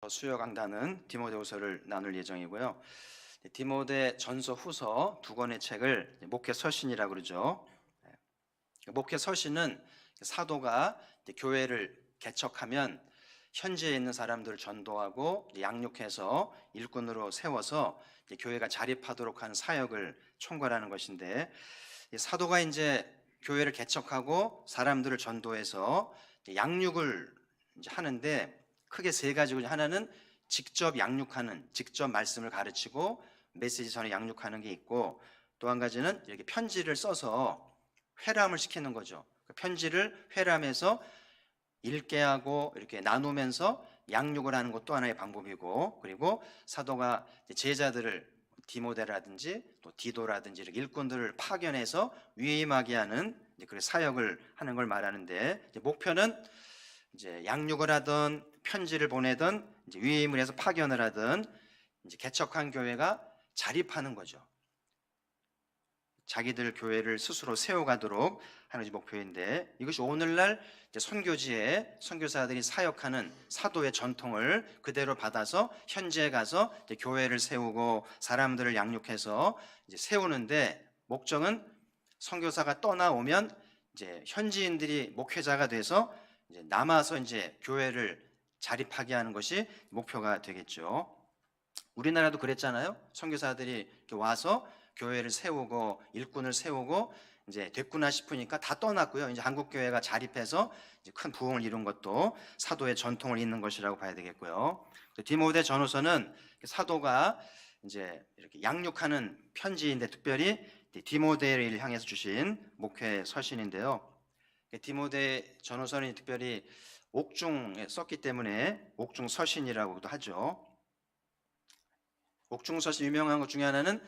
수요 강단은 디모데후서를 나눌 예정이고요. 디모데 전서 후서 두 권의 책을 목회 서신이라고 그러죠. 목회 서신은 사도가 교회를 개척하면 현지에 있는 사람들을 전도하고 양육해서 일꾼으로 세워서 교회가 자립하도록 하는 사역을 총괄하는 것인데, 사도가 이제 교회를 개척하고 사람들을 전도해서 양육을 이제 하는데 크게 세 가지고, 하나는 직접 양육하는, 직접 말씀을 가르치고 메시지 전에 양육하는 게 있고, 또 한 가지는 이렇게 편지를 써서 회람을 시키는 거죠. 그 편지를 회람해서 읽게 하고 이렇게 나누면서 양육을 하는 것도 하나의 방법이고, 그리고 사도가 제자들을 디모데라든지 또 디도라든지 이렇게 일꾼들을 파견해서 위임하게 하는 그런 사역을 하는 걸 말하는데, 목표는 이제 양육을 하든 편지를 보내든 이제 위임을 해서 파견을 하든 이제 개척한 교회가 자립하는 거죠. 자기들 교회를 스스로 세워가도록 하는 것이 목표인데, 이것이 오늘날 이제 선교지에 선교사들이 사역하는 사도의 전통을 그대로 받아서 현지에 가서 이제 교회를 세우고 사람들을 양육해서 이제 세우는데, 목적은 선교사가 떠나오면 이제 현지인들이 목회자가 돼서 이제 남아서 이제 교회를 자립하게 하는 것이 목표가 되겠죠. 우리나라도 그랬잖아요. 선교사들이 이렇게 와서 교회를 세우고 일꾼을 세우고 이제 됐구나 싶으니까 다 떠났고요. 이제 한국 교회가 자립해서 이제 큰 부흥을 이룬 것도 사도의 전통을 잇는 것이라고 봐야 되겠고요. 디모데 전후서는 사도가 이제 이렇게 양육하는 편지인데, 특별히 디모데를 향해서 주신 목회 서신인데요. 디모데 전후서는 특별히 옥중에 썼기 때문에 옥중 서신이라고도 하죠. 옥중 서신 유명한 것 중에 하나는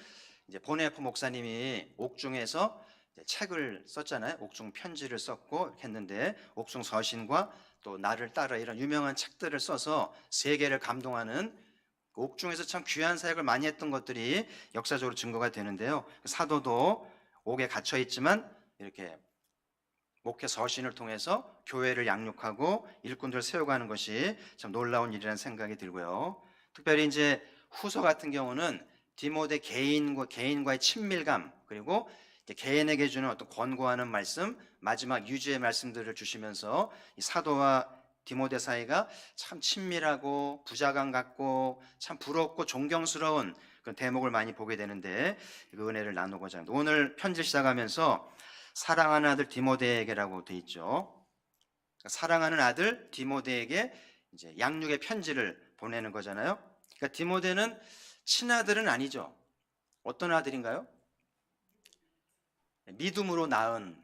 이제 보네포 목사님이 옥중에서 책을 썼잖아요. 옥중 편지를 썼고 이렇게 했는데, 옥중 서신과 또 나를 따라 이런 유명한 책들을 써서 세계를 감동하는 옥중에서 참 귀한 사역을 많이 했던 것들이 역사적으로 증거가 되는데요. 사도도 옥에 갇혀 있지만 이렇게 목회 서신을 통해서 교회를 양육하고 일꾼들을 세워가는 것이 참 놀라운 일이라는 생각이 들고요. 특별히 이제 후서 같은 경우는 디모데 개인과의 친밀감, 그리고 개인에게 주는 어떤 권고하는 말씀, 마지막 유지의 말씀들을 주시면서 이 사도와 디모데 사이가 참 친밀하고 부자감 갖고 참 부럽고 존경스러운 그런 대목을 많이 보게 되는데, 그 은혜를 나누고자 합니다. 오늘 편지 시작하면서 사랑하는 아들 디모데에게라고 돼 있죠. 사랑하는 아들 디모데에게 이제 양육의 편지를 보내는 거잖아요. 그러니까 디모데는 친아들은 아니죠. 어떤 아들인가요? 믿음으로 낳은,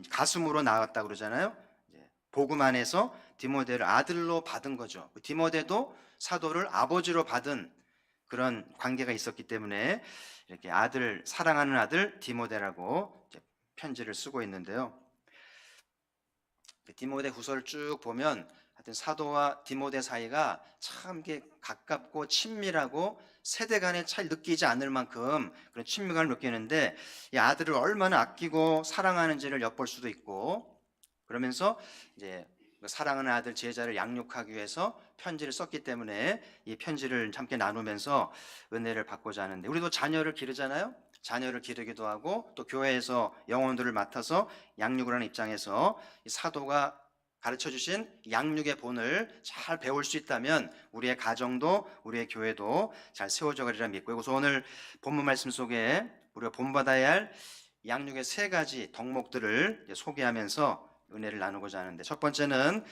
가슴으로 낳았다 그러잖아요. 복음 안에서 디모데를 아들로 받은 거죠. 디모데도 사도를 아버지로 받은 그런 관계가 있었기 때문에 이렇게 아들, 사랑하는 아들 디모데라고 편지를 쓰고 있는데요. 디모데 후서를 쭉 보면 하여튼 사도와 디모데 사이가 참 가깝고 친밀하고 세대 간의 차이를 느끼지 않을 만큼 그런 친밀감을 느끼는데, 이 아들을 얼마나 아끼고 사랑하는지를 엿볼 수도 있고, 그러면서 이제 사랑하는 아들 제자를 양육하기 위해서 편지를 썼기 때문에 이 편지를 함께 나누면서 은혜를 받고자 하는데, 우리도 자녀를 기르잖아요. 자녀를 기르기도 하고 또 교회에서 영혼들을 맡아서 양육을 하는 입장에서 이 사도가 가르쳐 주신 양육의 본을 잘 배울 수 있다면 우리의 가정도 우리의 교회도 잘 세워져 가리라 믿고, 그래서 오늘 본문 말씀 속에 우리가 본받아야 할 양육의 세 가지 덕목들을 소개하면서 은혜를 나누고자 하는데, 첫 번째는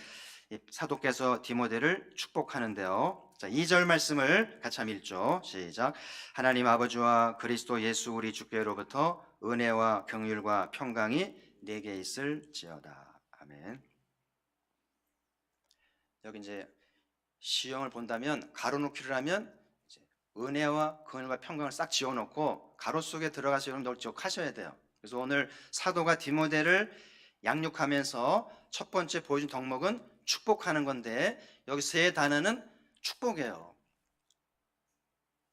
사도께서 디모데를 축복하는데요. 자, 2절 말씀을 같이 한번 읽죠. 시작. 하나님 아버지와 그리스도 예수 우리 주께로부터 은혜와 긍휼과 평강이 내게 있을지어다. 아멘. 여기 이제 시형을 본다면 가로놓기를 하면 이제 은혜와 긍휼과 평강을 싹 지어놓고 가로 속에 들어가서 여러분들 하셔야 돼요. 그래서 오늘 사도가 디모데를 양육하면서 첫 번째 보여준 덕목은 축복하는 건데, 여기 세 단어는 축복이에요.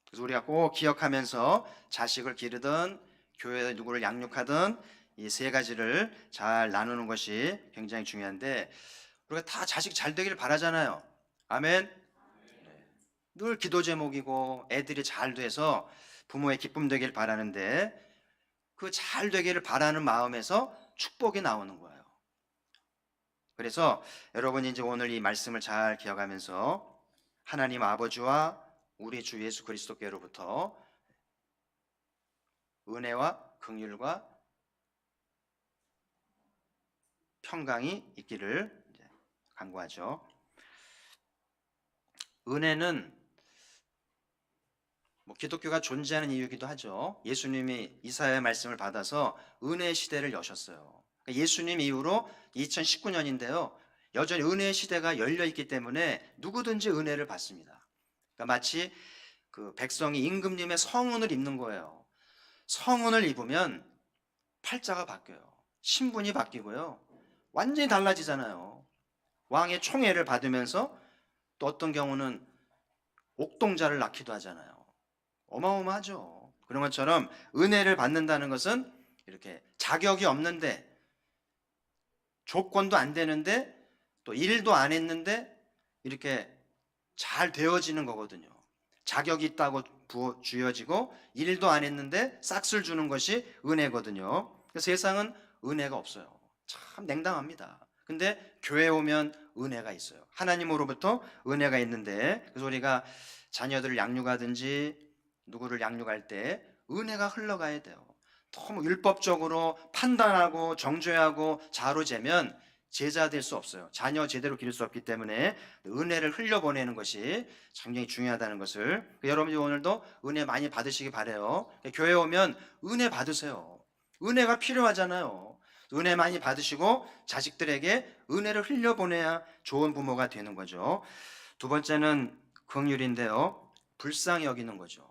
그래서 우리가 꼭 기억하면서 자식을 기르든 교회에 누구를 양육하든 이 세 가지를 잘 나누는 것이 굉장히 중요한데, 우리가 다 자식 잘 되길 바라잖아요. 아멘. 늘 기도 제목이고 애들이 잘 돼서 부모의 기쁨 되길 바라는데 그 잘 되기를 바라는 마음에서 축복이 나오는 거예요. 그래서 여러분이 이제 오늘 이 말씀을 잘 기억하면서 하나님 아버지와 우리 주 예수 그리스도께로부터 은혜와 긍휼과 평강이 있기를 이제 간구하죠. 은혜는 기독교가 존재하는 이유이기도 하죠. 예수님이 이사야의 말씀을 받아서 은혜의 시대를 여셨어요. 그러니까 예수님 이후로 2019년인데요. 여전히 은혜의 시대가 열려 있기 때문에 누구든지 은혜를 받습니다. 그러니까 마치 그 백성이 임금님의 성운을 입는 거예요. 성운을 입으면 팔자가 바뀌어요. 신분이 바뀌고요. 완전히 달라지잖아요. 왕의 총애를 받으면서 또 어떤 경우는 옥동자를 낳기도 하잖아요. 어마어마하죠. 그런 것처럼 은혜를 받는다는 것은 이렇게 자격이 없는데 조건도 안 되는데 또 일도 안 했는데 이렇게 잘 되어지는 거거든요. 자격이 있다고 주어지고 일도 안 했는데 싹쓸 주는 것이 은혜거든요. 세상은 은혜가 없어요. 참 냉담합니다. 근데 교회 오면 은혜가 있어요. 하나님으로부터 은혜가 있는데 그래서 우리가 자녀들을 양육하든지 누구를 양육할 때 은혜가 흘러가야 돼요. 너무 율법적으로 판단하고 정죄하고 자로 재면 제자 될 수 없어요. 자녀 제대로 기를 수 없기 때문에 은혜를 흘려보내는 것이 굉장히 중요하다는 것을 여러분이 오늘도 은혜 많이 받으시기 바래요. 교회 오면 은혜 받으세요. 은혜가 필요하잖아요. 은혜 많이 받으시고 자식들에게 은혜를 흘려보내야 좋은 부모가 되는 거죠. 두 번째는 긍휼인데요. 불쌍히 여기는 거죠.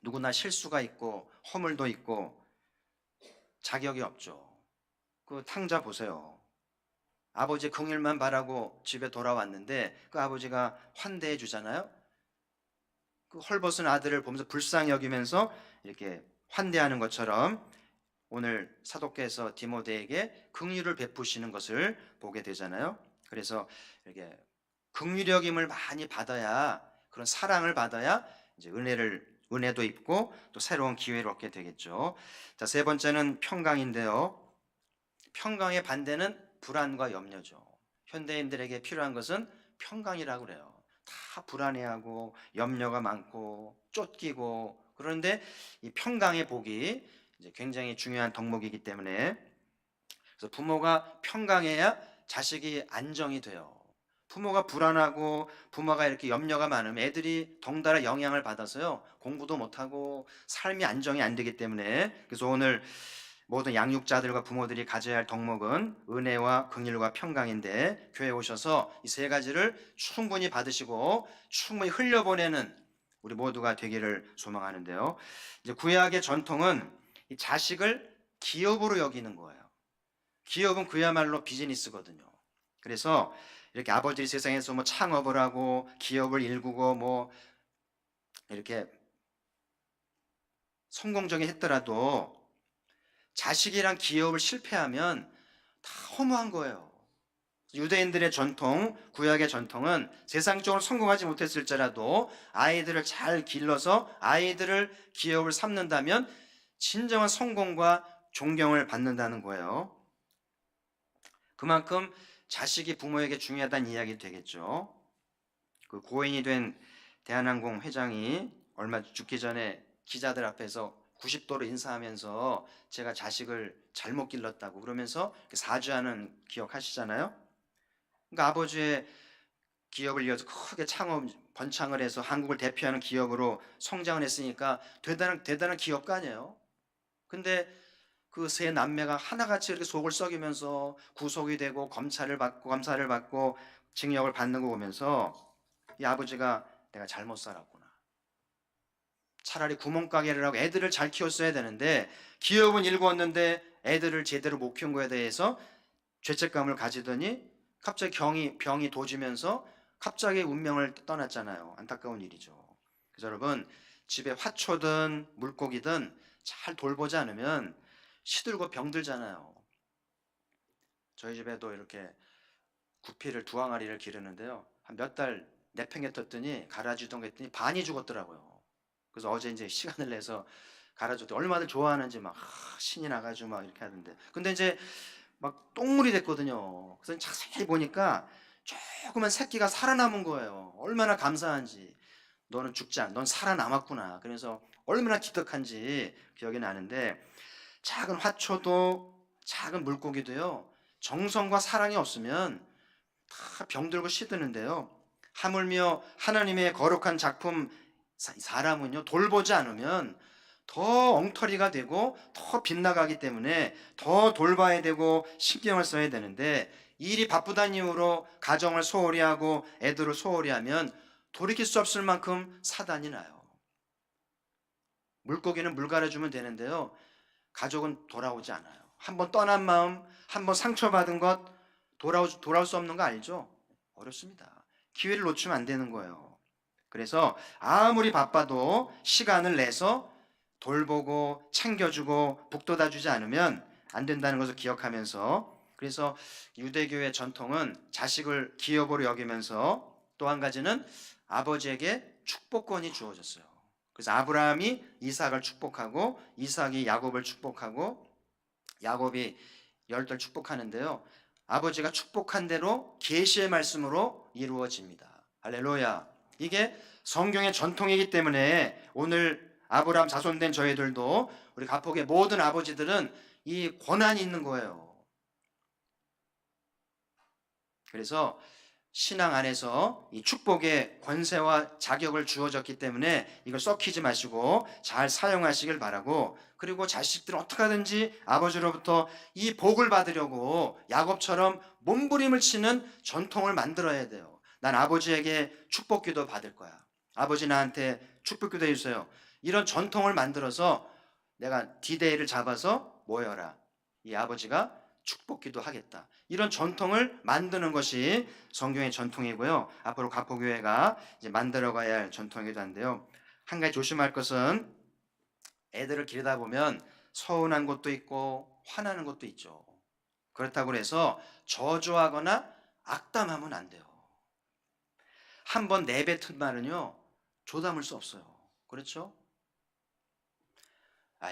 누구나 실수가 있고 허물도 있고 자격이 없죠. 그 탕자 보세요. 아버지 긍휼만 바라고 집에 돌아왔는데 그 아버지가 환대해 주잖아요. 그 헐벗은 아들을 보면서 불쌍히 여기면서 이렇게 환대하는 것처럼 오늘 사도께서 디모데에게 긍휼을 베푸시는 것을 보게 되잖아요. 그래서 이렇게 긍휼 여김을 많이 받아야 그런 사랑을 받아야 이제 은혜도 있고 또 새로운 기회를 얻게 되겠죠. 자, 세 번째는 평강인데요. 평강의 반대는 불안과 염려죠. 현대인들에게 필요한 것은 평강이라고 그래요. 다 불안해하고 염려가 많고 쫓기고 그런데 이 평강의 복이 이제 굉장히 중요한 덕목이기 때문에 그래서 부모가 평강해야 자식이 안정이 돼요. 부모가 불안하고 부모가 이렇게 염려가 많으면 애들이 덩달아 영향을 받아서요 공부도 못하고 삶이 안정이 안 되기 때문에 그래서 오늘 모든 양육자들과 부모들이 가져야 할 덕목은 은혜와 긍휼과 평강인데 교회에 오셔서 이 세 가지를 충분히 받으시고 충분히 흘려보내는 우리 모두가 되기를 소망하는데요. 이제 구약의 전통은 이 자식을 기업으로 여기는 거예요. 기업은 그야말로 비즈니스거든요. 그래서 이렇게 아버지 세상에서 뭐 창업을 하고 기업을 일구고 뭐 이렇게 성공적인 했더라도 자식이랑 기업을 실패하면 다 허무한 거예요. 유대인들의 전통, 구약의 전통은 세상적으로 성공하지 못했을지라도 아이들을 잘 길러서 아이들을 기업을 삼는다면 진정한 성공과 존경을 받는다는 거예요. 그만큼 자식이 부모에게 중요하다는 이야기 되겠죠. 그 고인이 된 대한항공 회장이 얼마 죽기 전에 기자들 앞에서 90도로 인사하면서 제가 자식을 잘못 길렀다고 그러면서 사죄하는 기억하시잖아요. 그러니까 아버지의 기업을 이어서 크게 번창을 해서 한국을 대표하는 기업으로 성장을 했으니까 대단한 기업가 아니에요. 근데 그 세 남매가 하나같이 이렇게 속을 썩이면서 구속이 되고 검사를 받고 징역을 받는 거 보면서 이 아버지가 내가 잘못 살았구나. 차라리 구멍가게를 하고 애들을 잘 키웠어야 되는데 기업은 일구었는데 애들을 제대로 못 키운 거에 대해서 죄책감을 가지더니 갑자기 병이 도지면서 갑자기 운명을 떠났잖아요. 안타까운 일이죠. 그래서 여러분 집에 화초든 물고기든 잘 돌보지 않으면 시들고 병들잖아요. 저희 집에도 이렇게 구피를 두 항아리를 기르는데요. 한 몇 달 내팽개쳤더니 갈아주던 거 했더니 반이 죽었더라고요. 그래서 어제 이제 시간을 내서 갈아줬더니 얼마나 좋아하는지 막 신이 나가지고 막 이렇게 하던데, 근데 이제 막 똥물이 됐거든요. 그래서 자세히 보니까 조그만 새끼가 살아남은 거예요. 얼마나 감사한지. 너는 죽지 않, 넌 살아남았구나. 그래서 얼마나 기특한지 기억이 나는데, 작은 화초도 작은 물고기도요, 정성과 사랑이 없으면 다 병들고 시드는데요, 하물며 하나님의 거룩한 작품 사람은요, 돌보지 않으면 더 엉터리가 되고 더 빗나가기 때문에 더 돌봐야 되고 신경을 써야 되는데, 일이 바쁘다는 이유로 가정을 소홀히 하고 애들을 소홀히 하면 돌이킬 수 없을 만큼 사단이 나요. 물고기는 물 갈아주면 되는데요, 가족은 돌아오지 않아요. 한번 떠난 마음, 한번 상처받은 것, 돌아올 수 없는 거 알죠? 어렵습니다. 기회를 놓치면 안 되는 거예요. 그래서 아무리 바빠도 시간을 내서 돌보고 챙겨주고 북돋아주지 않으면 안 된다는 것을 기억하면서, 그래서 유대교의 전통은 자식을 기업으로 여기면서 또 한 가지는 아버지에게 축복권이 주어졌어요. 그래서 아브라함이 이삭을 축복하고 이삭이 야곱을 축복하고 야곱이 열들 축복하는데요, 아버지가 축복한 대로 계시의 말씀으로 이루어집니다. 할렐루야. 이게 성경의 전통이기 때문에 오늘 아브라함 자손된 저희들도, 우리 가폭의 모든 아버지들은 이 권한이 있는 거예요. 그래서 신앙 안에서 이 축복의 권세와 자격을 주어졌기 때문에 이걸 썩히지 마시고 잘 사용하시길 바라고, 그리고 자식들은 어떻게 하든지 아버지로부터 이 복을 받으려고 야곱처럼 몸부림을 치는 전통을 만들어야 돼요. 난 아버지에게 축복기도 받을 거야. 아버지 나한테 축복기도 해주세요. 이런 전통을 만들어서 내가 디데이를 잡아서 모여라. 이 아버지가 축복기도 하겠다. 이런 전통을 만드는 것이 성경의 전통이고요. 앞으로 가포교회가 이제 만들어가야 할 전통이기도 한데요. 한 가지 조심할 것은, 애들을 기르다 보면 서운한 것도 있고 화나는 것도 있죠. 그렇다고 해서 저주하거나 악담하면 안 돼요. 한번 내뱉은 말은요, 조담을 수 없어요. 그렇죠?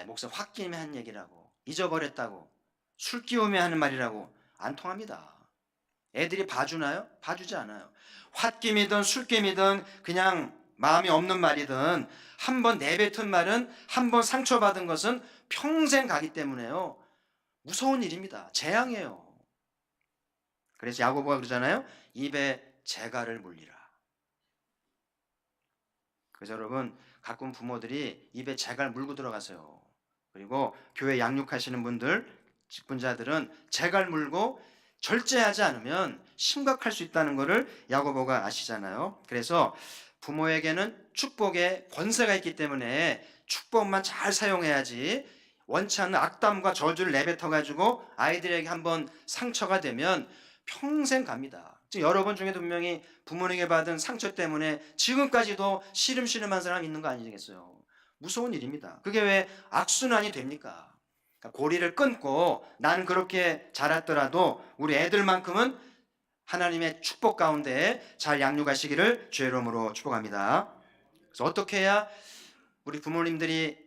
목사님 홧김에 한 얘기라고, 잊어버렸다고, 술 끼우며 하는 말이라고 안 통합니다. 애들이 봐주나요? 봐주지 않아요. 홧김이든 술김이든 그냥 마음이 없는 말이든 한번 내뱉은 말은, 한번 상처받은 것은 평생 가기 때문에요, 무서운 일입니다. 재앙이에요. 그래서 야고보가 그러잖아요, 입에 재갈을 물리라. 그래서 여러분, 가끔 부모들이 입에 재갈 물고 들어가세요. 그리고 교회 양육하시는 분들, 직분자들은 재갈 물고 절제하지 않으면 심각할 수 있다는 것을 야고보가 아시잖아요. 그래서 부모에게는 축복의 권세가 있기 때문에 축복만 잘 사용해야지, 원치 않는 악담과 저주를 내뱉어 가지고 아이들에게 한번 상처가 되면 평생 갑니다. 여러 번 중에도 분명히 부모님에게 받은 상처 때문에 지금까지도 시름시름한 사람이 있는 거 아니겠어요? 무서운 일입니다. 그게 왜 악순환이 됩니까? 그러니까 고리를 끊고 나는 그렇게 자랐더라도 우리 애들만큼은 하나님의 축복 가운데 잘 양육하시기를 주의 이름으로 축복합니다. 그래서 어떻게 해야 우리 부모님들이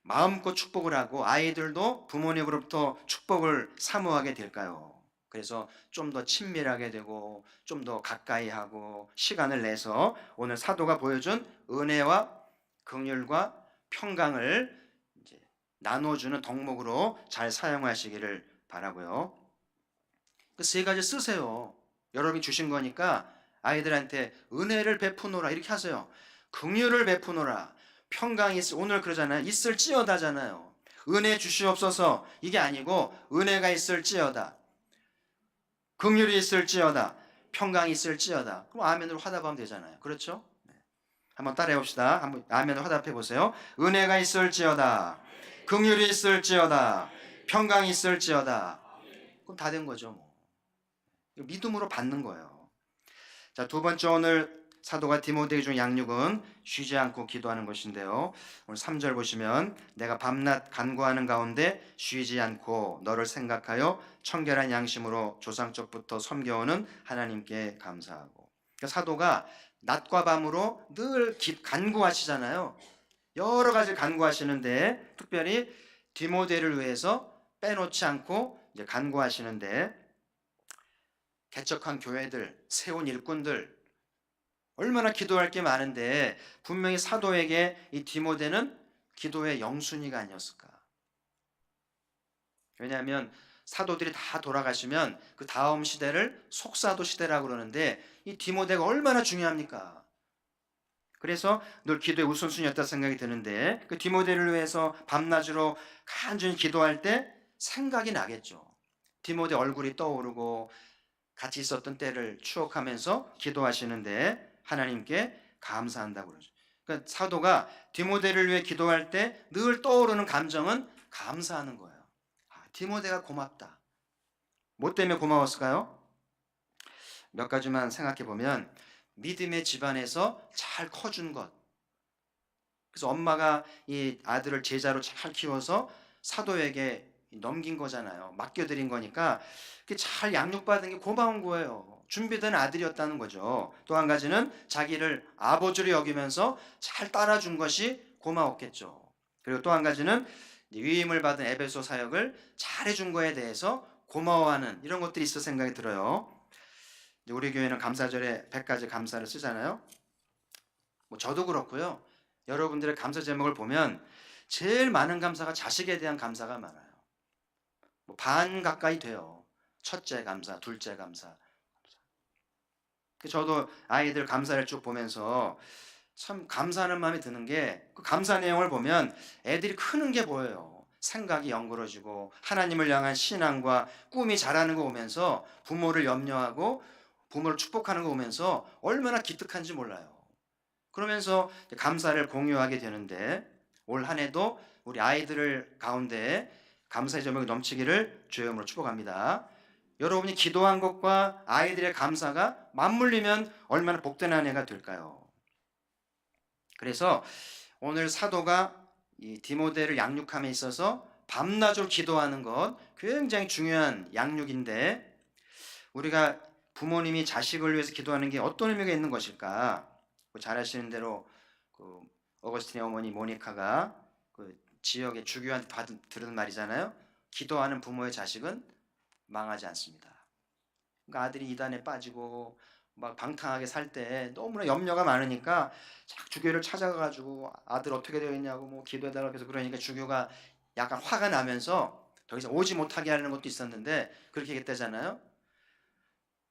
마음껏 축복을 하고 아이들도 부모님으로부터 축복을 사모하게 될까요? 그래서 좀 더 친밀하게 되고 좀 더 가까이 하고 시간을 내서 오늘 사도가 보여준 은혜와 긍휼과 평강을 이제 나눠주는 덕목으로 잘 사용하시기를 바라고요. 그 세 가지 쓰세요. 여러분이 주신 거니까 아이들한테 은혜를 베푸노라 이렇게 하세요. 긍휼을 베푸노라, 평강이 오늘 그러잖아요. 있을지어다잖아요. 은혜 주시옵소서 이게 아니고 은혜가 있을지어다, 긍휼이 있을지어다, 평강이 있을지어다. 그럼 아멘으로 화답하면 되잖아요. 그렇죠? 한번 따라해 봅시다. 한번 아멘으로 화답해 보세요. 은혜가 있을지어다, 긍휼이 있을지어다, 평강이 있을지어다. 그럼 다 된 거죠. 뭐. 믿음으로 받는 거예요. 자, 두 번째, 오늘 사도가 디모데에게 준 양육은 쉬지 않고 기도하는 것인데요. 오늘 3절 보시면, 내가 밤낮 간구하는 가운데 쉬지 않고 너를 생각하여 청결한 양심으로 조상적부터 섬겨오는 하나님께 감사하고. 그러니까 사도가 낮과 밤으로 늘 간구하시잖아요. 여러 가지 간구하시는데 특별히 디모데를 위해서 빼놓지 않고 이제 간구하시는데, 개척한 교회들, 세운 일꾼들 얼마나 기도할 게 많은데 분명히 사도에게 이 디모데는 기도의 영순위가 아니었을까? 왜냐하면 사도들이 다 돌아가시면 그 다음 시대를 속사도 시대라고 그러는데 이 디모데가 얼마나 중요합니까? 그래서 늘 기도의 우선순위였다 생각이 드는데, 그 디모데를 위해서 밤낮으로 간절히 기도할 때 생각이 나겠죠. 디모데 얼굴이 떠오르고 같이 있었던 때를 추억하면서 기도하시는데 하나님께 감사한다고 그러죠. 그러니까 사도가 디모데를 위해 기도할 때 늘 떠오르는 감정은 감사하는 거예요. 디모데가 고맙다. 뭐 때문에 고마웠을까요? 몇 가지만 생각해 보면, 믿음의 집안에서 잘 커준 것. 그래서 엄마가 이 아들을 제자로 잘 키워서 사도에게 넘긴 거잖아요. 맡겨드린 거니까 잘 양육받은 게 고마운 거예요. 준비된 아들이었다는 거죠. 또 한 가지는 자기를 아버지로 여기면서 잘 따라준 것이 고마웠겠죠. 그리고 또 한 가지는 위임을 받은 에베소 사역을 잘해준 거에 대해서 고마워하는 이런 것들이 있어 생각이 들어요. 우리 교회는 감사절에 100가지 감사를 쓰잖아요. 뭐 저도 그렇고요. 여러분들의 감사 제목을 보면 제일 많은 감사가 자식에 대한 감사가 많아요. 뭐 반 가까이 돼요. 첫째 감사, 둘째 감사. 저도 아이들 감사를 쭉 보면서 참 감사하는 마음이 드는 게, 그 감사 내용을 보면 애들이 크는 게 보여요. 생각이 연그러지고 하나님을 향한 신앙과 꿈이 자라는 거 보면서 부모를 염려하고 부모를 축복하는 거 보면서 얼마나 기특한지 몰라요. 그러면서 감사를 공유하게 되는데, 올 한 해도 우리 아이들 가운데 감사의 제목이 넘치기를 주의 이름으로 축복합니다. 여러분이 기도한 것과 아이들의 감사가 맞물리면 얼마나 복된 한 해가 될까요? 그래서 오늘 사도가 이 디모데를 양육함에 있어서 밤낮으로 기도하는 것 굉장히 중요한 양육인데, 우리가 부모님이 자식을 위해서 기도하는 게 어떤 의미가 있는 것일까? 잘 아시는 대로 그 어거스틴의 어머니 모니카가 그 지역의 주교한테 들은 말이잖아요. 기도하는 부모의 자식은 망하지 않습니다. 그러니까 아들이 이단에 빠지고 막 방탕하게 살 때 너무나 염려가 많으니까 자꾸 주교를 찾아가가지고 아들 어떻게 되어 있냐고 뭐 기도해달라고 해서, 그러니까 주교가 약간 화가 나면서 더 이상 오지 못하게 하는 것도 있었는데 그렇게 했다잖아요.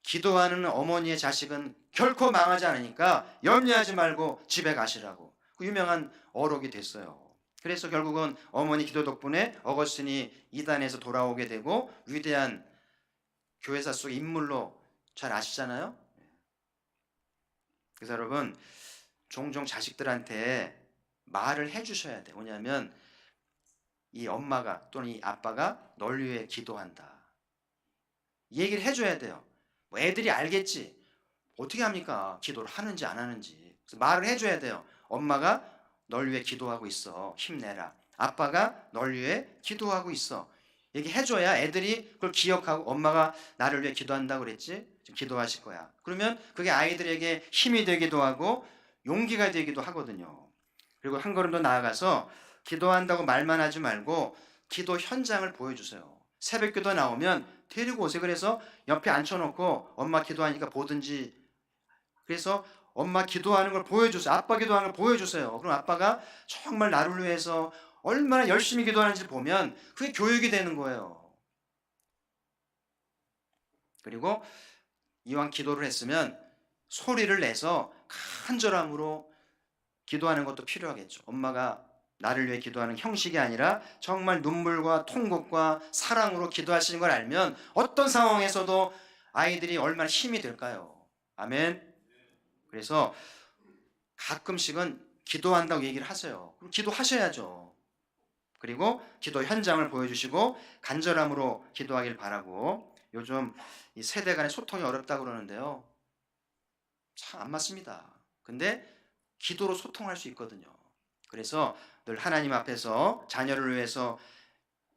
기도하는 어머니의 자식은 결코 망하지 않으니까 염려하지 말고 집에 가시라고 그 유명한 어록이 됐어요. 그래서 결국은 어머니 기도 덕분에 어거스틴이 이단에서 돌아오게 되고 위대한 교회사 속 인물로 잘 아시잖아요. 그래서 여러분, 종종 자식들한테 말을 해주셔야 돼요. 뭐냐면 이 엄마가 또는 이 아빠가 널 위해 기도한다, 이 얘기를 해줘야 돼요. 뭐 애들이 알겠지 어떻게 합니까? 기도를 하는지 안 하는지. 그래서 말을 해줘야 돼요. 엄마가 널 위해 기도하고 있어, 힘내라. 아빠가 널 위해 기도하고 있어. 얘기해줘야 애들이 그걸 기억하고, 엄마가 나를 위해 기도한다고 그랬지? 지금 기도하실 거야. 그러면 그게 아이들에게 힘이 되기도 하고 용기가 되기도 하거든요. 그리고 한 걸음 더 나아가서 기도한다고 말만 하지 말고 기도 현장을 보여주세요. 새벽 기도 나오면 데리고 오세요. 그래서 옆에 앉혀놓고 엄마 기도하니까 보든지, 그래서 엄마 기도하는 걸 보여주세요. 아빠 기도하는 걸 보여주세요. 그럼 아빠가 정말 나를 위해서 얼마나 열심히 기도하는지 보면 그게 교육이 되는 거예요. 그리고 이왕 기도를 했으면 소리를 내서 간절함으로 기도하는 것도 필요하겠죠. 엄마가 나를 위해 기도하는 형식이 아니라 정말 눈물과 통곡과 사랑으로 기도하시는 걸 알면 어떤 상황에서도 아이들이 얼마나 힘이 될까요? 아멘. 그래서 가끔씩은 기도한다고 얘기를 하세요. 그럼 기도하셔야죠. 그리고 기도 현장을 보여주시고 간절함으로 기도하길 바라고. 요즘 이 세대 간의 소통이 어렵다고 그러는데요, 참 안 맞습니다. 근데 기도로 소통할 수 있거든요. 그래서 늘 하나님 앞에서 자녀를 위해서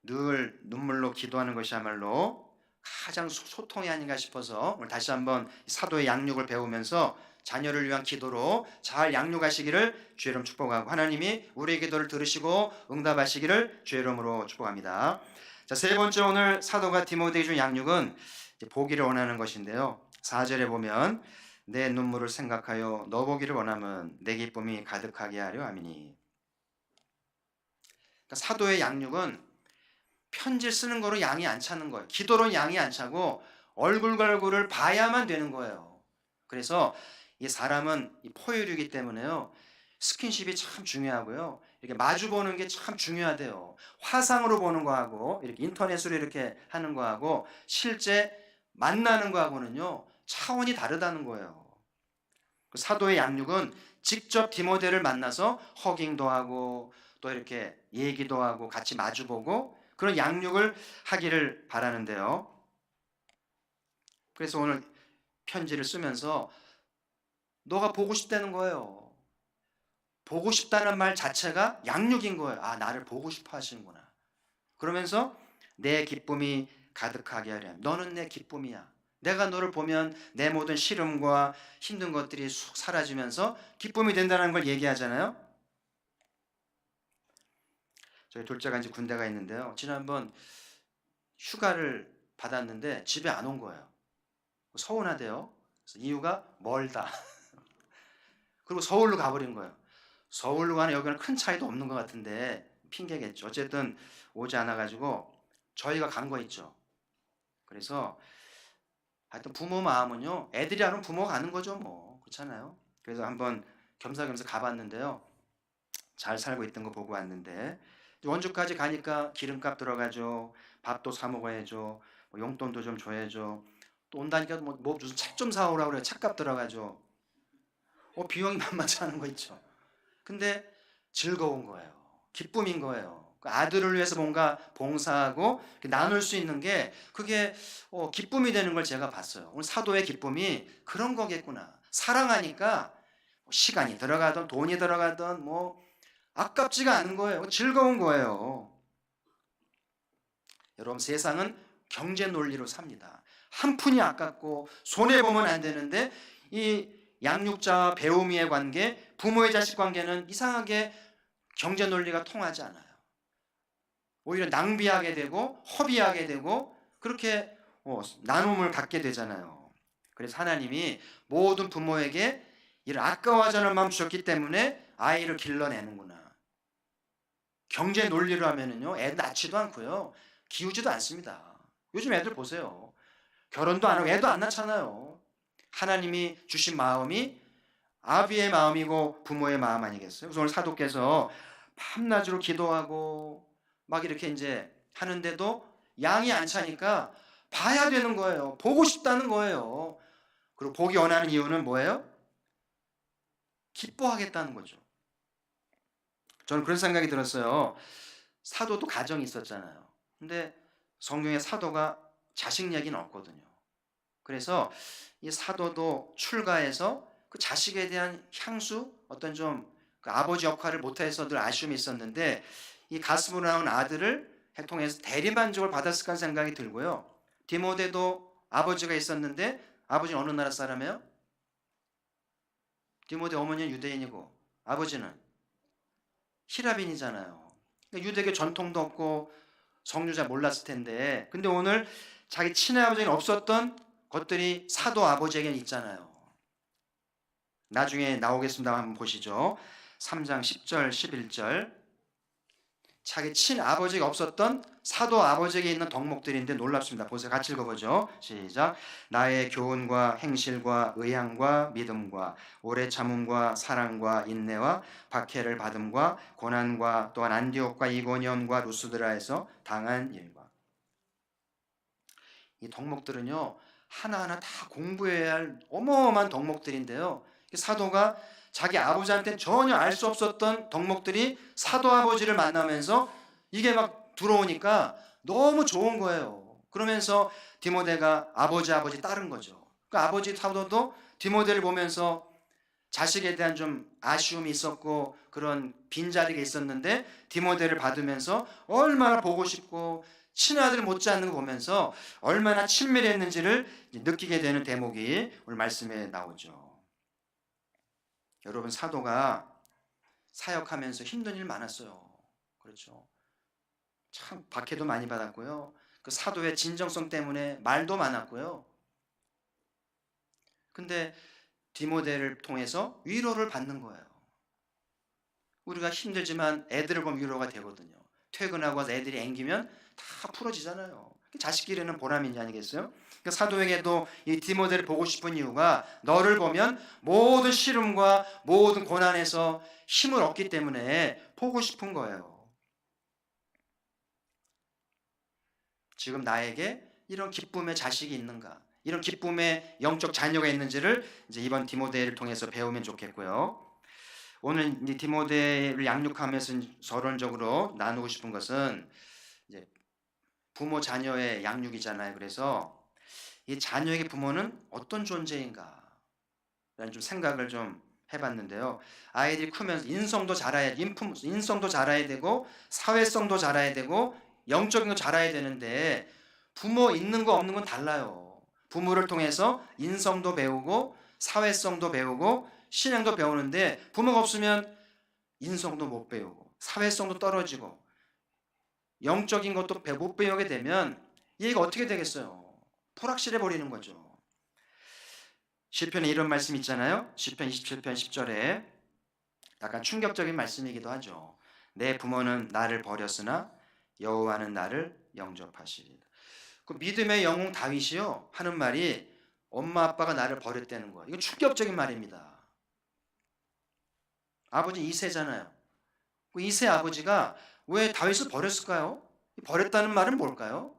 늘 눈물로 기도하는 것이야말로 가장 소통이 아닌가 싶어서 오늘 다시 한번 사도의 양육을 배우면서 자녀를 위한 기도로 잘 양육하시기를 주의 이름 축복하고, 하나님이 우리의 기도를 들으시고 응답하시기를 주의 이름으로 축복합니다. 자, 세 번째, 오늘 사도가 디모데에게 준 양육은 보기를 원하는 것인데요. 4절에 보면 내 눈물을 생각하여 너 보기를 원하면 내 기쁨이 가득하게 하려 함이니. 그러니까 사도의 양육은 편지 쓰는 거로 양이 안 차는 거예요. 기도로 양이 안 차고 얼굴과 얼굴을 봐야만 되는 거예요. 그래서 이 사람은 포유류이기 때문에요, 스킨십이 참 중요하고요, 이렇게 마주 보는 게 참 중요하대요. 화상으로 보는 거하고 이렇게 인터넷으로 이렇게 하는 거하고 실제 만나는 거하고는요 차원이 다르다는 거예요. 사도의 양육은 직접 디모데를 만나서 허깅도 하고 또 이렇게 얘기도 하고 같이 마주보고 그런 양육을 하기를 바라는데요. 그래서 오늘 편지를 쓰면서 너가 보고 싶다는 거예요. 보고 싶다는 말 자체가 양육인 거예요. 아, 나를 보고 싶어 하시는구나. 그러면서 내 기쁨이 가득하게 하려. 너는 내 기쁨이야. 내가 너를 보면 내 모든 시름과 힘든 것들이 쑥 사라지면서 기쁨이 된다는 걸 얘기하잖아요. 저희 둘째가 이제 군대가 있는데요, 지난번 휴가를 받았는데 집에 안 온 거예요. 서운하대요. 그래서 이유가 멀다. 그리고 서울로 가버린 거예요. 서울로 가는 여기는 큰 차이도 없는 것 같은데 핑계겠죠. 어쨌든 오지 않아가지고 저희가 간 거 있죠. 그래서 하여튼 부모 마음은요, 애들이 안 오면 부모가 가는 거죠 뭐. 그렇잖아요. 그래서 한번 겸사겸사 가봤는데요, 잘 살고 있던 거 보고 왔는데 원주까지 가니까 기름값 들어가죠. 밥도 사 먹어야죠. 뭐 용돈도 좀 줘야죠. 또 온다니까 뭐 무슨 책 좀 사오라고 그래요. 책값 들어가죠. 비용이 만만치 않은 거 있죠. 근데 즐거운 거예요. 기쁨인 거예요. 그 아들을 위해서 뭔가 봉사하고 나눌 수 있는 게 그게 기쁨이 되는 걸 제가 봤어요. 오늘 사도의 기쁨이 그런 거겠구나. 사랑하니까 시간이 들어가든 돈이 들어가든 뭐 아깝지가 않은 거예요. 즐거운 거예요. 여러분, 세상은 경제 논리로 삽니다. 한 푼이 아깝고 손해보면 안 되는데 이 양육자와 배우미의 관계, 부모의 자식 관계는 이상하게 경제 논리가 통하지 않아요. 오히려 낭비하게 되고 허비하게 되고 그렇게 나눔을 갖게 되잖아요. 그래서 하나님이 모든 부모에게 이를 아까워하지 않을 마음 주셨기 때문에 아이를 길러내는구나. 경제 논리로 하면은요, 애 낳지도 않고요, 기우지도 않습니다. 요즘 애들 보세요. 결혼도 안 하고 애도 안 낳잖아요. 하나님이 주신 마음이 아비의 마음이고 부모의 마음 아니겠어요? 그래서 오늘 사도께서 밤낮으로 기도하고 막 이렇게 이제 하는데도 양이 안 차니까 봐야 되는 거예요. 보고 싶다는 거예요. 그리고 보기 원하는 이유는 뭐예요? 기뻐하겠다는 거죠. 저는 그런 생각이 들었어요. 사도도 가정이 있었잖아요. 근데 성경에 사도가 자식 얘기는 없거든요. 그래서 이 사도도 출가해서 그 자식에 대한 향수, 어떤 좀 그 아버지 역할을 못해서 늘 아쉬움이 있었는데 이 가슴으로 나온 아들을 통해서 대리만족을 받았을 까 생각이 들고요. 디모데도 아버지가 있었는데 아버지는 어느 나라 사람이에요? 디모데 어머니는 유대인이고 아버지는 히라빈이잖아요. 그러니까 유대교 전통도 없고 성류 잘 몰랐을 텐데, 근데 오늘 자기 친아버지는 없었던 것들이 사도 아버지에게는 있잖아요. 나중에 나오겠습니다. 한번 보시죠. 3장 10절 11절. 자기 친아버지가 없었던 사도 아버지에게 있는 덕목들인데 놀랍습니다. 보세요. 같이 읽어보죠. 시작. 나의 교훈과 행실과 의향과 믿음과 오래 참음과 사랑과 인내와 박해를 받음과 고난과 또한 안디옥과 이고니온과 루스드라에서 당한 일과. 이 덕목들은요, 하나하나 다 공부해야 할 어마어마한 덕목들인데요, 사도가 자기 아버지한테 전혀 알 수 없었던 덕목들이 사도 아버지를 만나면서 이게 막 들어오니까 너무 좋은 거예요. 그러면서 디모데가 아버지 따른 거죠. 그 아버지 사도도 디모데를 보면서 자식에 대한 좀 아쉬움이 있었고 그런 빈자리가 있었는데 디모데를 받으면서 얼마나 보고 싶고 친아들 못지않는 거 보면서 얼마나 친밀했는지를 느끼게 되는 대목이 오늘 말씀에 나오죠. 여러분, 사도가 사역하면서 힘든 일 많았어요. 그렇죠. 참 박해도 많이 받았고요. 그 사도의 진정성 때문에 말도 많았고요. 근데 디모데를 통해서 위로를 받는 거예요. 우리가 힘들지만 애들을 보면 위로가 되거든요. 퇴근하고 와서 애들이 앵기면 다 풀어지잖아요. 자식끼리는 보람이 아니겠어요? 그러니까 사도에게도 이 디모데를 보고 싶은 이유가 너를 보면 모든 시름과 모든 고난에서 힘을 얻기 때문에 보고 싶은 거예요. 지금 나에게 이런 기쁨의 자식이 있는가? 이런 기쁨의 영적 자녀가 있는지를 이제 이번 디모데를 통해서 배우면 좋겠고요. 오늘 이제 디모데를 양육하면서 서론적으로 나누고 싶은 것은 이제 부모 자녀의 양육이잖아요. 그래서 이 자녀에게 부모는 어떤 존재인가? 라는 좀 생각을 좀 해봤는데요. 아이들이 크면서 인성도 자라야 되고 사회성도 자라야 되고 영적인 거 자라야 되는데 부모 있는 거 없는 건 달라요. 부모를 통해서 인성도 배우고 사회성도 배우고 신앙도 배우는데 부모가 없으면 인성도 못 배우고 사회성도 떨어지고 영적인 것도 못 배우게 되면 얘가 어떻게 되겠어요? 불확실해 버리는 거죠. 시편에 이런 말씀 있잖아요. 시편 27편 10절에 약간 충격적인 말씀이기도 하죠. 내 부모는 나를 버렸으나 여호와는 나를 영접하시리라. 그 믿음의 영웅 다윗이요 하는 말이 엄마 아빠가 나를 버렸다는 거예요. 이건 충격적인 말입니다. 아버지 이세잖아요. 그 이세 아버지가 왜 다윗을 버렸을까요? 버렸다는 말은 뭘까요?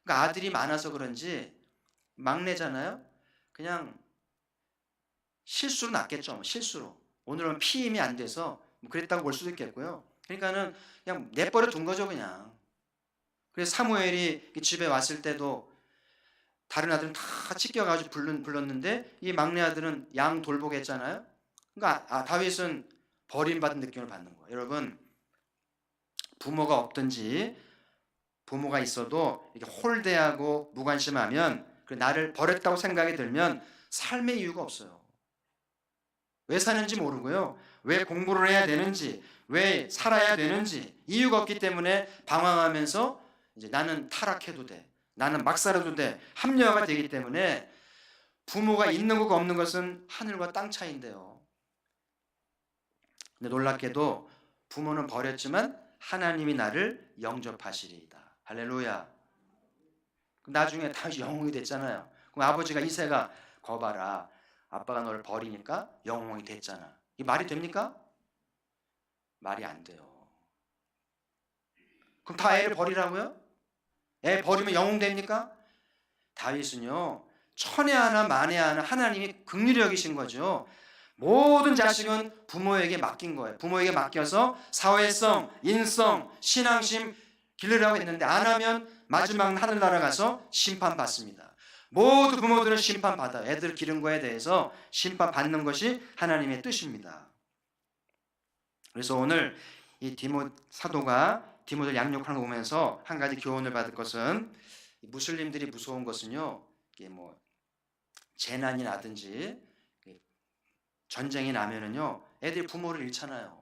그러니까 아들이 많아서 그런지 막내잖아요. 그냥 실수로 낳겠죠. 실수로. 오늘은 피임이 안 돼서 그랬다고 볼 수도 있겠고요. 그러니까는 그냥 내버려 둔 거죠, 그냥. 그래서 사무엘이 집에 왔을 때도 다른 아들은 다 찢겨가지고 불렀는데 이 막내 아들은 양 돌보겠잖아요. 그러니까 다윗은 버림받은 느낌을 받는 거예요. 여러분, 부모가 없든지 부모가 있어도 이렇게 홀대하고 무관심하면 나를 버렸다고 생각이 들면 삶의 이유가 없어요. 왜 사는지 모르고요. 왜 공부를 해야 되는지, 왜 살아야 되는지 이유가 없기 때문에 방황하면서 이제 나는 타락해도 돼. 나는 막 살아도 돼. 합리화가 되기 때문에 부모가 있는 거가 없는 것은 하늘과 땅 차이인데요. 근데 놀랍게도 부모는 버렸지만 하나님이 나를 영접하시리이다. 할렐루야. 나중에 다시 영웅이 됐잖아요. 그럼 아버지가 이세가 거봐라. 아빠가 너를 버리니까 영웅이 됐잖아. 이 말이 됩니까? 말이 안 돼요. 그럼 다 애를 버리라고요? 애 버리면 영웅 됩니까? 다윗은요, 천에 하나 만에 하나 하나님이 긍휼히 여기신 거죠. 모든 자식은 부모에게 맡긴 거예요. 부모에게 맡겨서 사회성, 인성, 신앙심 기르라고 했는데 안 하면 마지막 하늘나라 가서 심판받습니다. 모두 부모들은 심판받아요. 애들 기른 거에 대해서 심판받는 것이 하나님의 뜻입니다. 그래서 오늘 이 사도가 디모데를 양육하는 거 보면서 한 가지 교훈을 받을 것은 무슬림들이 무서운 것은요, 이게 뭐 재난이 나든지 전쟁이 나면은요 애들이 부모를 잃잖아요.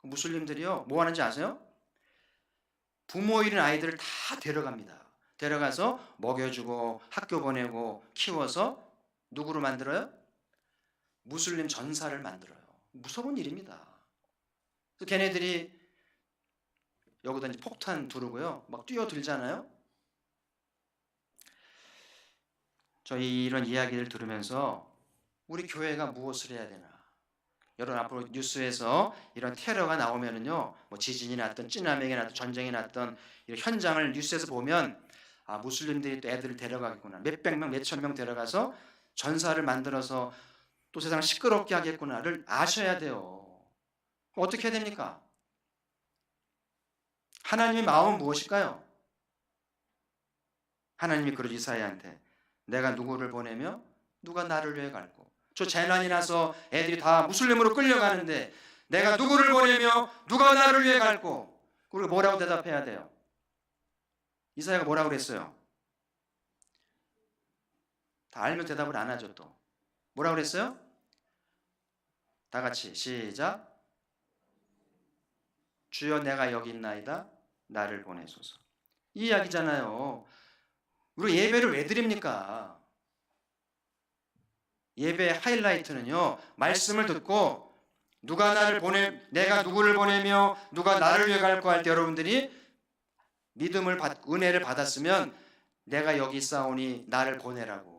무슬림들이요 뭐 하는지 아세요? 부모 잃은 아이들을 다 데려갑니다. 데려가서 먹여주고 학교 보내고 키워서 누구로 만들어요? 무슬림 전사를 만들어요. 무서운 일입니다. 그래서 걔네들이 여기다 이제 폭탄 두르고요 막 뛰어들잖아요. 저희 이런 이야기를 들으면서 우리 교회가 무엇을 해야 되나? 여러분 앞으로 뉴스에서 이런 테러가 나오면은요, 뭐 지진이 났든 찌나맥이 났든 전쟁이 났든 이런 현장을 뉴스에서 보면 무슬림들이 또 애들을 데려가겠구나, 몇백 명, 몇천 명 데려가서 전사를 만들어서 또 세상을 시끄럽게 하겠구나를 아셔야 돼요. 어떻게 해야 됩니까? 하나님의 마음은 무엇일까요? 하나님이 그러지 이사야한테 내가 누구를 보내며 누가 나를 위해 갈고 저 재난이 나서 애들이 다 무슬림으로 끌려가는데 내가 누구를 보내며 누가 나를 위해 갈고 그리고 뭐라고 대답해야 돼요? 이사야가 뭐라고 그랬어요? 다 알면 대답을 안 하죠. 또 뭐라고 그랬어요? 다 같이 시작. 주여 내가 여기 있나이다. 나를 보내소서. 이 이야기잖아요. 우리 예배를 왜 드립니까? 예배의 하이라이트는요, 말씀을 듣고 누가 나를 내가 누구를 보내며 누가 나를 위해 갈까 할 때 여러분들이 은혜를 받았으면 내가 여기 있사오니 나를 보내라고,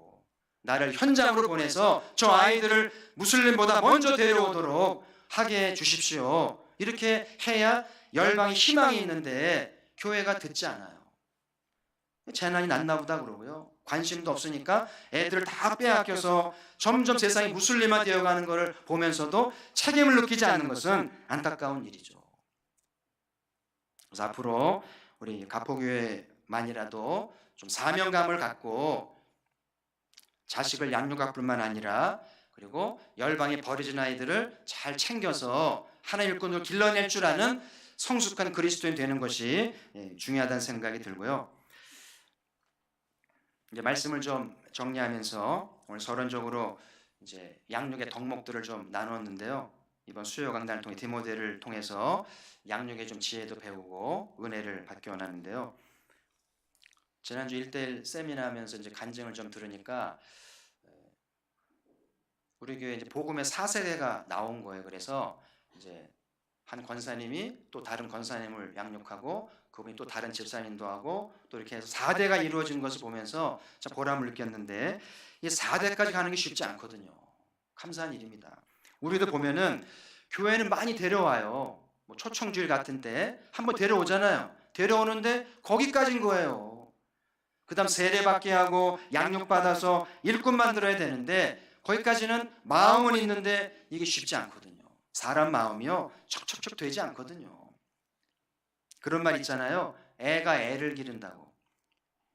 나를 현장으로 보내서 저 아이들을 무슬림보다 먼저 데려오도록 하게 해 주십시오. 이렇게 해야 열방이 희망이 있는데 교회가 듣지 않아요. 재난이 났나 보다 그러고요. 관심도 없으니까 애들을 다 빼앗겨서 점점 세상이 무슬림화 되어가는 것을 보면서도 책임을 느끼지 않는 것은 안타까운 일이죠. 그래서 앞으로 우리 가포교회만이라도 좀 사명감을 갖고 자식을 양육할 뿐만 아니라 그리고 열방에 버려진 아이들을 잘 챙겨서 하나님 일꾼으로 길러낼 줄 아는 성숙한 그리스도인 되는 것이 중요하다는 생각이 들고요. 이제 말씀을 좀 정리하면서 오늘 서론적으로 이제 양육의 덕목들을 좀 나눴는데요. 이번 수요 강단을 통해 디모데를 통해서 양육의 좀 지혜도 배우고 은혜를 받기 원하는데요. 지난주 1대1 세미나 하면서 이제 간증을 좀 들으니까 우리 교회 이제 복음의 4세대가 나온 거예요. 그래서 이제 한 권사님이 또 다른 권사님을 양육하고 그분이 또 다른 집사님도 하고 또 이렇게 해서 4대가 이루어진 것을 보면서 참 보람을 느꼈는데 이 4대까지 가는 게 쉽지 않거든요. 감사한 일입니다. 우리도 보면은 교회는 많이 데려와요. 뭐 초청주일 같은 때 한번 데려오잖아요. 데려오는데 거기까지인 거예요. 그 다음 세례받게 하고 양육받아서 일꾼 만들어야 되는데 거기까지는 마음은 있는데 이게 쉽지 않거든요. 사람 마음이요 척척척 되지 않거든요. 그런 말 있잖아요. 애가 애를 기른다고.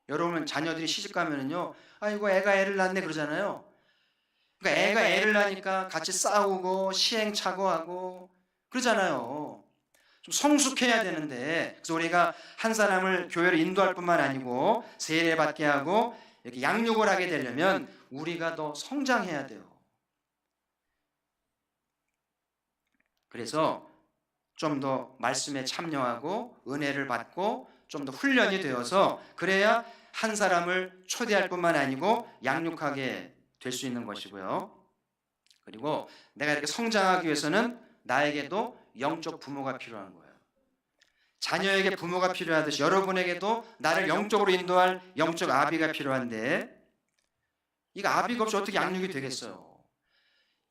여러분 자녀들이 시집 가면은요, 아이고 애가 애를 낳네 그러잖아요. 그러니까 애가 애를 낳으니까 같이 싸우고 시행착오하고 그러잖아요. 좀 성숙해야 되는데, 그래서 우리가 한 사람을 교회로 인도할 뿐만 아니고 세례받게 하고 이렇게 양육을 하게 되려면 우리가 더 성장해야 돼요. 그래서 좀 더 말씀에 참여하고 은혜를 받고 좀 더 훈련이 되어서 그래야 한 사람을 초대할 뿐만 아니고 양육하게 될 수 있는 것이고요. 그리고 내가 이렇게 성장하기 위해서는 나에게도 영적 부모가 필요한 거예요. 자녀에게 부모가 필요하듯이 여러분에게도 나를 영적으로 인도할 영적 아비가 필요한데 이거 아비가 없이 어떻게 양육이 되겠어요?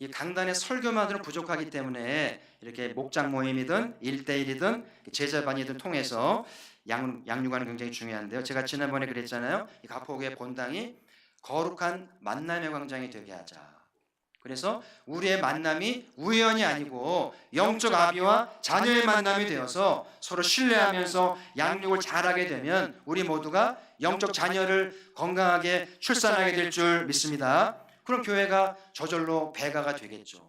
이 강단의 설교만으로는 부족하기 때문에 이렇게 목장 모임이든 1대1이든 제자반이든 통해서 양육하는 굉장히 중요한데요. 제가 지난번에 그랬잖아요. 이 가포교회 본당이 거룩한 만남의 광장이 되게 하자. 그래서 우리의 만남이 우연이 아니고 영적 아비와 자녀의 만남이 되어서 서로 신뢰하면서 양육을 잘하게 되면 우리 모두가 영적 자녀를 건강하게 출산하게 될 줄 믿습니다. 그럼 교회가 저절로 배가가 되겠죠.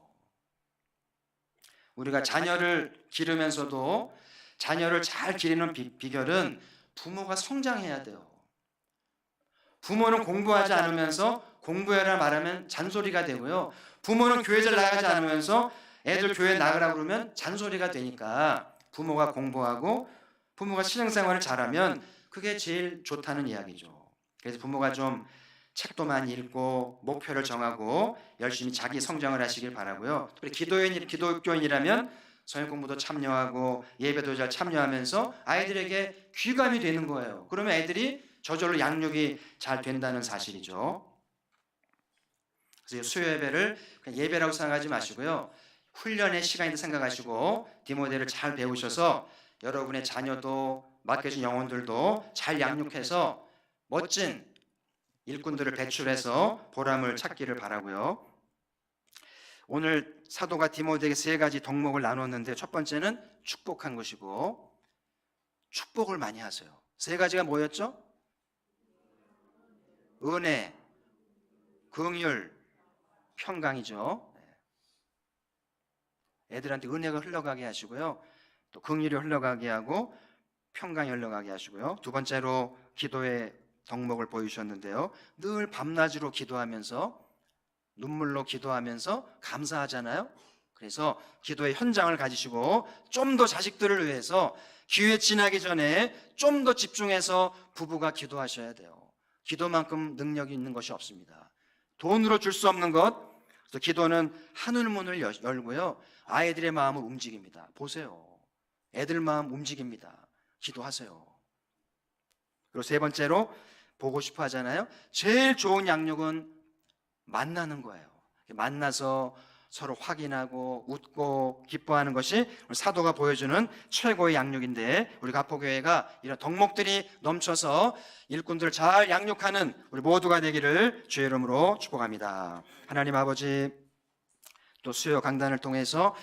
우리가 자녀를 기르면서도 자녀를 잘 기르는 비결은 부모가 성장해야 돼요. 부모는 공부하지 않으면서 공부해라 말하면 잔소리가 되고요. 부모는 교회 잘 나가지 않으면서 애들 교회 나가라 그러면 잔소리가 되니까 부모가 공부하고 부모가 신앙생활을 잘하면 그게 제일 좋다는 이야기죠. 그래서 부모가 좀 책도 많이 읽고 목표를 정하고 열심히 자기 성장을 하시길 바라고요. 우리 기독교인이라면 성경 공부도 참여하고 예배도 잘 참여하면서 아이들에게 귀감이 되는 거예요. 그러면 애들이 저절로 양육이 잘 된다는 사실이죠. 그래서 수요 예배를 그냥 예배라고 생각하지 마시고요. 훈련의 시간이라 생각하시고 디모데를 잘 배우셔서 여러분의 자녀도 맡겨진 영혼들도 잘 양육해서 멋진 일꾼들을 배출해서 보람을 찾기를 바라고요. 오늘 사도가 디모데에게 세 가지 덕목을 나눴는데 첫 번째는 축복한 것이고 축복을 많이 하세요. 세 가지가 뭐였죠? 은혜, 긍휼, 평강이죠. 애들한테 은혜가 흘러가게 하시고요. 또 긍휼이 흘러가게 하고 평강이 흘러가게 하시고요. 두 번째로 기도의 덕목을 보여주셨는데요. 늘 밤낮으로 기도하면서 눈물로 기도하면서 감사하잖아요. 그래서 기도의 현장을 가지시고 좀 더 자식들을 위해서 기회 지나기 전에 좀 더 집중해서 부부가 기도하셔야 돼요. 기도만큼 능력이 있는 것이 없습니다. 돈으로 줄 수 없는 것. 그래서 기도는 하늘문을 열고요, 아이들의 마음을 움직입니다. 보세요. 애들 마음 움직입니다. 기도하세요. 그리고 세 번째로 보고 싶어 하잖아요. 제일 좋은 양육은 만나는 거예요. 만나서 서로 확인하고 웃고 기뻐하는 것이 사도가 보여주는 최고의 양육인데, 우리 가포교회가 이런 덕목들이 넘쳐서 일꾼들을 잘 양육하는 우리 모두가 되기를 주의 이름으로 축복합니다. 하나님 아버지, 또 수요 강단을 통해서